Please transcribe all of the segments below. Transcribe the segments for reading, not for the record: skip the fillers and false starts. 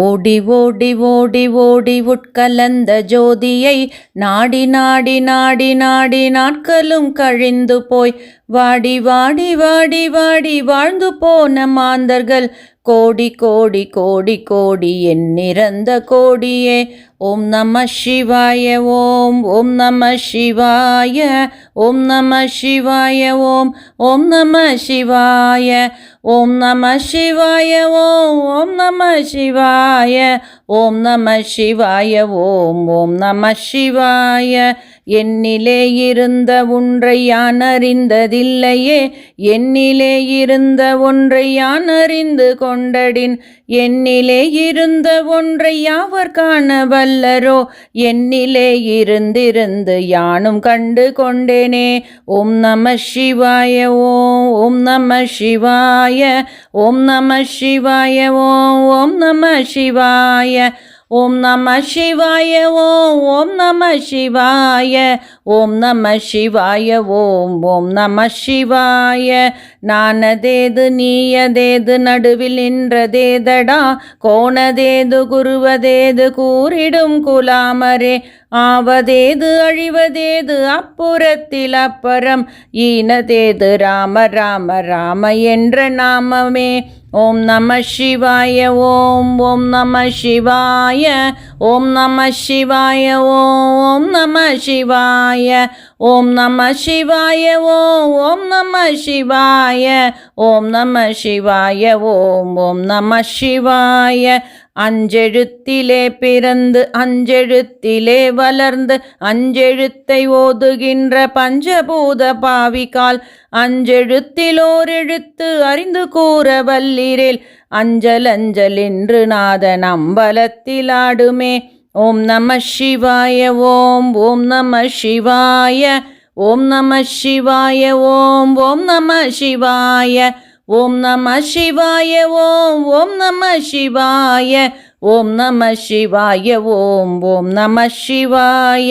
ஓடி ஓடி ஓடி ஓடி உட்கலந்த ஜோதியை நாடி நாடி நாடி நாடி நாட்களும் கழிந்து போய் வாடி வாடி வாடி வாடி வாழ்ந்து போன மாந்தர்கள் கோடி கோடி கோடி கோடி எண்ணிறந்த கோடியே. ஓம் நம சிவாய ஓம் ஓம் நம சிவாய ஓம் நம சிவாய ஓம் ஓம் நம சிவாய ஓம் நம சிவாய ஓம் ஓம் நம சிவாய ஓம் நம சிவாய ஓம் ஓம் நம சிவாய. என்னிலே இருந்த ஒன்றை யான் அறிந்ததில்லையே, என்னிலே இருந்த ஒன்றை யான் அறிந்து கொண்டடின், என்னிலே இருந்த ஒன்றை யாவர் காண வல்லரோ, என்னிலே இருந்திருந்து யானும் கண்டு கொண்டேனே. ஓம் நம சிவாய ஓம் ஓம் நம சிவாய ஓம் நம சிவாய ஓம் ஓம் நம சிவாய ஓம் நம சிவாய ஓம் ஓம் நம சிவாய ஓம் நம சிவாய ஓம் ஓம் நம சிவாய. நானதேது நீயதேது நடுவில் நின்றதேதடா, கோணதேது குருவதேது கூறிடும் குலாமரே, ஆவதேது அழிவதேது அப்புறத்தில் அப்பறம், ஈனதேது ராம ராம ராம என்ற நாமமே. ஓம் நம சிவாய ஓம் ஓம் நம சிவாய ஓம் நம சிவாய ஓம் ஓம் நம சிவாய ஓம் நம சிவாய ஓம் ஓம் நம சிவாய ஓம் நம சிவாய ஓம் ஓம் நம சிவாய. அஞ்செழுத்திலே பிறந்து அஞ்செழுத்திலே வளர்ந்து அஞ்செழுத்தை ஓதுகின்ற பஞ்சபூத பாவிகால், அஞ்செழுத்தில் ஓரெழுத்து அறிந்து கூற வல்லிரேல், அஞ்சல் அஞ்சல் என்று நாதன் அம்பலத்தில் ஆடுமே. ஓம் நம சிவாய ஓம் ஓம் நம சிவாய ஓம் நம சிவாய ஓம் ஓம் நம சிவாய ஓம் நம சிவாய ஓம் ஓம் நம சிவாய ஓம் நம சிவாய ஓம் ஓம் நம சிவாய.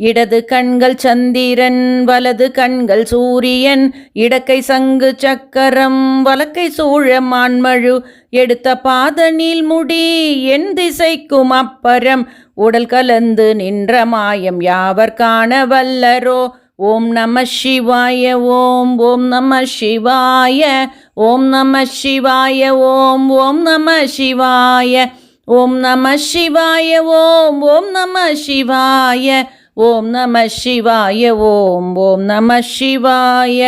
இடது கண்கள் சந்திரன் வலது கண்கள் சூரியன், இடக்கை சங்கு சக்கரம் வலக்கை சூழ மான்மழு, எடுத்த பாத நீள்முடி என் திசைக்கும் அப்பறம், உடல் கலந்து நின்ற மாயம் யாவர் காண வல்லரோ. ஓம் நம சிவாய ஓம் ஓம் நம சிவாய ஓம் நம சிவாய ஓம் ஓம் நம சிவாய ஓம் நம சிவாய ஓம் ஓம் நம சிவாய ஓம் நம சிவாய ஓம் ஓம் நம சிவாய.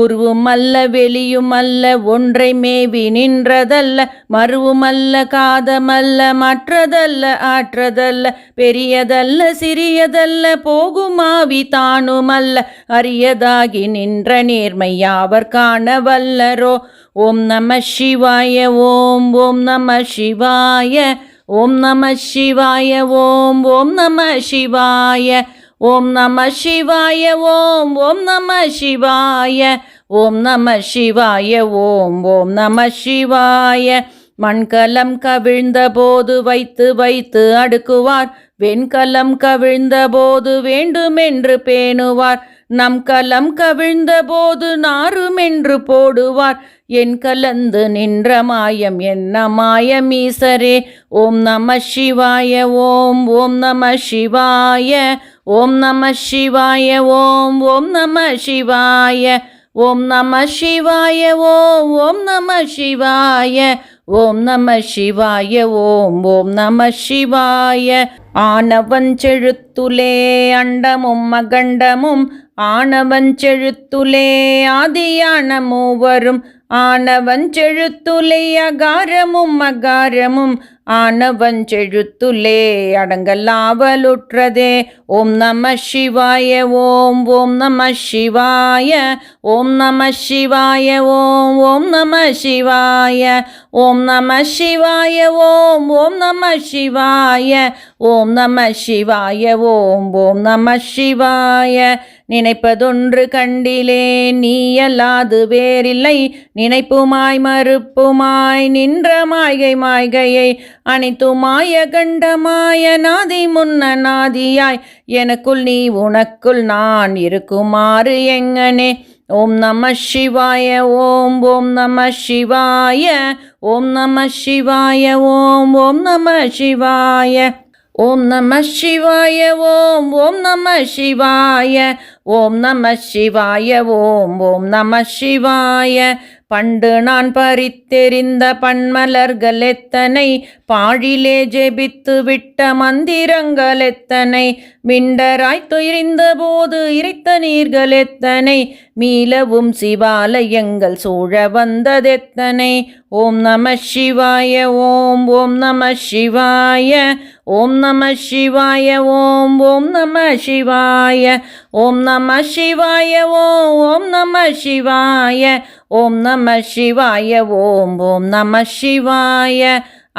உருவுமல்ல வெளியுமல்ல ஒன்றை மேவி நின்றதல்ல, மருவுமல்ல காதமல்ல மற்றதல்ல ஆற்றதல்ல, பெரியதல்ல சிறியதல்ல போகுமாவி தானுமல்ல, அரியதாகி நின்ற நேர்மை யாவர் காண வல்லரோ. ஓம் நம சிவாய ஓம் ஓம் நம சிவாய ஓம் நம சிவாய ஓம் ஓம் நம சிவாய ஓம் நம சிவாய ஓம் ஓம் நம சிவாய ஓம் நம சிவாய ஓம் ஓம் நம சிவாய. மண்கலம் கவிழ்ந்த போது வைத்து வைத்து அடுக்குவார், வெண்கலம் கவிழ்ந்த போது வேண்டுமென்று பேணுவார், நம் கலம் கவிழ்ந்த போது நாருமென்று போடுவார், என் கலந்து நின்ற மாயம் என்ன மாயமீசரே. ஓம் நம சிவாய ஓம் ஓம் நம சிவாய ஓம் நம சிவாய ஓம் ஓம் நம சிவாய ஓம் நம சிவாய ஓம் ஓம் நம சிவாய ஓம் நம சிவாய ஓம் ஓம் நம சிவாய. ஆனவஞ்செழுத்துலே அண்டமும் அகண்டமும், ஆனவஞ்செழுத்துலே ஆதியான மூவரும், ஆனவஞ்செழுத்துலே அகாரமும் அகாரமும், ஆனவஞ்செழுத்துலே அடங்கலாவலுற்றதே. ஓம் நம சிவாய ஓம் ஓம் நம சிவாய ஓம் நம சிவாய ஓம் ஓம் நம சிவாய ஓம் நம சிவாய ஓம் ஓம் நம சிவாய ஓம் நம சிவாய ஓம் ஓம் நம சிவாய. நினைப்பதொன்று கண்டிலே நீயல்லாது வேறில்லை, நினைப்புமாய் மறுப்புமாய் நின்ற மாய்கை மாய்கையை, அனைத்துமாய கண்டமாய நாதி முன்ன நாதியாய், எனக்குள் நீ உனக்குள் நான் இருக்குமாறு எங்கனே. ஓம் நம சிவாய ஓம் ஓம் நம சிவாய ஓம் நம சிவாய ஓம் ஓம் நம சிவாய ஓம் நம சிவாய ஓம் ஓம் நம சிவாய ஓம் நம சிவாய ஓம் ஓம் நம சிவாய பண்டு நான் பறித்தெறிந்த பன்மலர்கள் எத்தனை, பாழிலே ஜெபித்து விட்ட மந்திரங்கள் எத்தனை, மிண்டராய் துயிரிந்த போது இறைத்த நீர்கள் எத்தனை, மீளவும் சிவாலயங்கள் சூழ வந்ததெத்தனை. ஓம் நம சிவாய ஓம் ஓம் நம சிவாய ஓம் நம சிவாய ஓம் ஓம் நம சிவாய ஓம் நம சிவாய ஓம் ஓம் நம சிவாய ஓம் நம சிவாய ஓம் ஓம் நம சிவாய.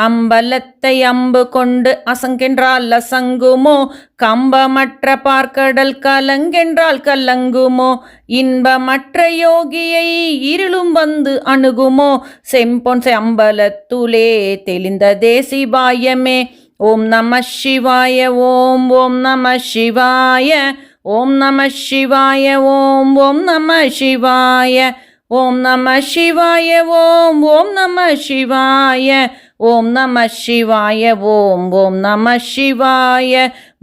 அம்பலத்தை அம்பு கொண்டு அசங்கென்றால் அசங்குமோ, கம்பமற்ற பார்க்கடல் கலங்கென்றால் கலங்குமோ, இன்பமற்ற யோகியை இருளும் வந்து அணுகுமோ, செம்பொன் அம்பலத்துலே தெளிந்ததே சிவாயமே. ஓம் நம சிவாய ஓம் ஓம் நம சிவாய ஓம் நம சிவாய ஓம் ஓம் நம சிவாய ஓம் நம சிவாய ஓம் ஓம் நம சிவாய ஓம் நம சிவாய ஓம் ஓம் நம சிவாய.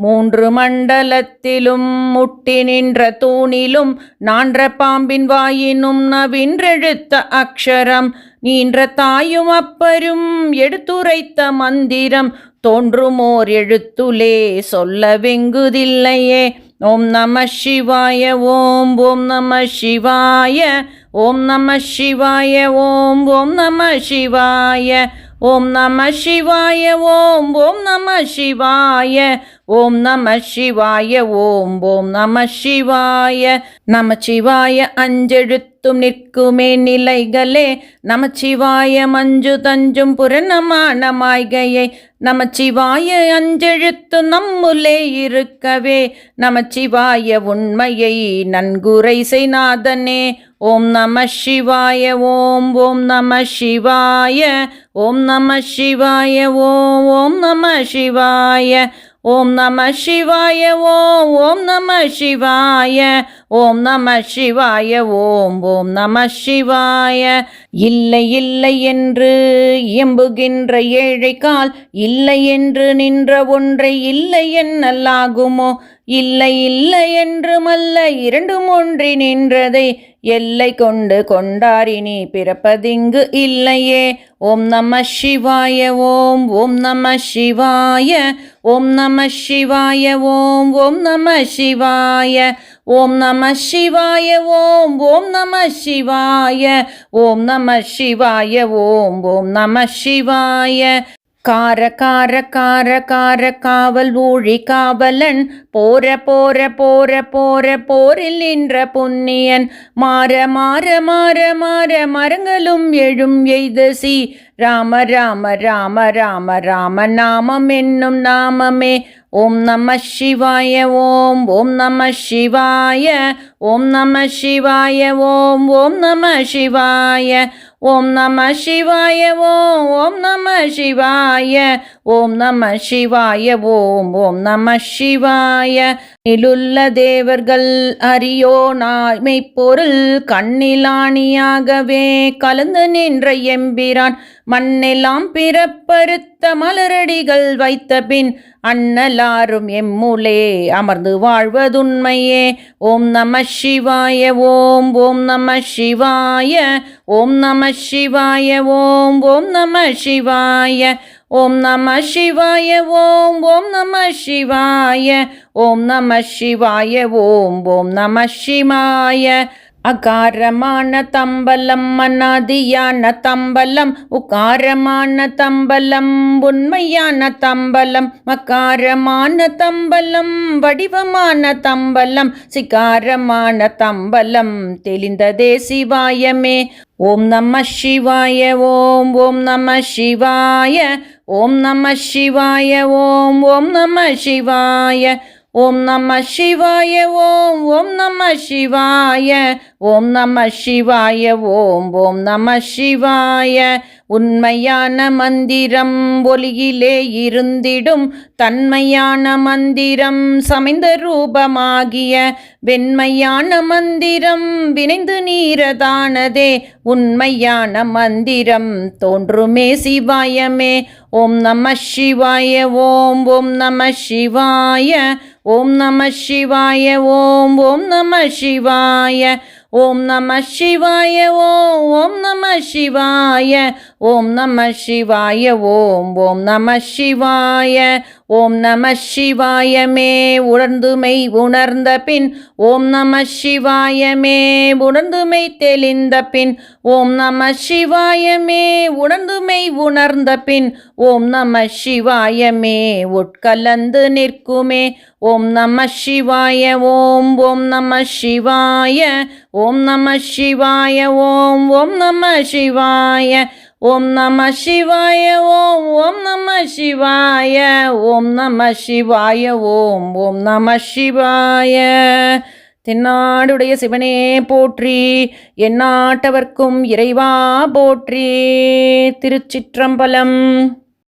மூன்று மண்டலத்திலும் முட்டி நின்ற தூணிலும் நான்ற பாம்பின் வாயினும் நவின்றெழுத்த அக்ஷரம், நீன்ற தாயும் அப்பரும் எடுத்துரைத்த மந்திரம், தோன்றுமோர் எழுத்துலே சொல்ல வெங்குதில்லையே. ஓம் நம சிவாய ஓம் ஓம் நம சிவாய ஓம் நம சிவாய ஓம் ஓம் நம சிவாய ஓம் நம சிவாய ஓம் ஓம் நம சிவாய ஓம் நம சிவாய ஓம் ஓம் நம சிவாய. நமச்சிவாய அஞ்செழுத்தும் நிற்குமே நிலைகளே, நமச்சிவாய மஞ்சு தஞ்சும் புரணமான மாய்கையை, நமச்சிவாய அஞ்செழுத்து நம்முலே இருக்கவே, நமச்சிவாய உண்மையை நன்குரை செய்நாதனே. ஓம் நம சிவாய ஓம் ஓம் நம சிவாய ஓம் நம சிவாய ஓம் ஓம் நம சிவாய ஓம் நம சிவாய ஓம் ஓம் நம சிவாய ஓம் நம சிவாய ஓம் ஓம் நம சிவாய. இல்லை இல்லை என்று இயம்புகின்ற ஏழைக்கால், இல்லை என்று நின்ற ஒன்றை இல்லை என்னல்லாகுமோ, இல்லை இல்லை என்று மல்ல இரண்டும் ஒன்றி நின்றதை, எல்லை கொண்டு கொண்டாரினி பிறப்பதிங்கு இல்லையே. ஓம் நம சிவாய ஓம் ஓம் நம சிவாய ஓம் நம சிவாய ஓம் ஓம் நம சிவாய ஓம் நம சிவாய ஓம் ஓம் நம சிவாய ஓம் நம சிவாய ஓம் ஓம் நம சிவாய. கார கார கார கார காவல் ஊழி காவலன், போர போர போர போர போரில் நின்ற புண்ணியன், மாற மாற மாற மாற மரங்களும் எழும் எய்தசி, ராம ராம ராம ராம ராம நாமம் என்னும் நாமமே. ஓம் நம சிவாய ஓம் ஓம் நம சிவாய ஓம் நம சிவாய ஓம் ஓம் நம சிவாய ஓம் நம சிவாய ஓம் ஓம் நம சிவாய ஓம் நம சிவாய ஓம் ஓம் நம சிவாய. நிலுள்ள தேவர்கள் அறியோனாய் மெய்ப்பொருள், கண்ணிலாணியாகவே கலந்து நின்ற எம்பிரான், மண்ணெல்லாம் பிறப்பறுத்த மலரடிகள் வைத்த பின், அண்ணலாரும் எம்முலே அமர்ந்து வாழ்வதுண்மையே. ஓம் நம சிவாய ஓம் ஓம் நம சிவாய ஓம் நம சிவாய ஓம் ஓம் நம சிவாய ஓம் நம சிவாய ஓம் ஓம் நம சிவாய ஓம் நம சிவாய ஓம் ஓம் நம சிவாய. அகாரமான தம்பலம் அநாதியான தம்பலம், உகாரமான தம்பலம் உண்மையான தம்பலம், மகாரமான தம்பலம் வடிவமான தம்பலம், சிகாரமான தம்பலம் தெளிந்ததே சிவாயமே. ஓம் நம சிவாய ஓம் ஓம் நம சிவாய ஓம் நம சிவாய ஓம் ஓம் நம சிவாய ஓம் நம சிவாய ஓம் ஓம் நம சிவாய ஓம் நம சிவாய ஓம் ஓம் நம சிவாய உண்மையான மந்திரம் ஒலியிலே இருந்திடும் தன்மையான மந்திரம் சமைந்த ரூபமாகிய வெண்மையான மந்திரம் வினைந்து நீரதானதே உண்மையான மந்திரம் தோன்றுமே சிவாயமே. ஓம் நம சிவாய ஓம் ஓம் நம சிவாய ஓம் நம சிவாய ஓம் ஓம் நம சிவாய ஓம் நம சிவாய ஓம் ஓம் நம சிவாய ஓம் நம சிவாய ஓம் ஓம் நம சிவாய ஓம் நம சிவாயமே உணர்ந்துமை உணர்ந்த பின் ஓம் நம சிவாயமே உணர்ந்துமை தெளிந்த பின் ஓம் நம சிவாயமே உணர்ந்துமை உணர்ந்த பின் ஓம் நம சிவாயமே உட்கலந்து நிற்குமே. ஓம் நம சிவாய ஓம் ஓம் நம சிவாய ஓம் நம சிவாய ஓம் ஓம் நம சிவாய ஓம் நம சிவாய ஓம் ஓம் நம சிவாய ஓம் நம சிவாய ஓம் ஓம் நம சிவாய. தென்னாடுடைய சிவனே போற்றி, எந்நாட்டவர்க்கும் இறைவா போற்றி. திருச்சிற்றம்பலம்.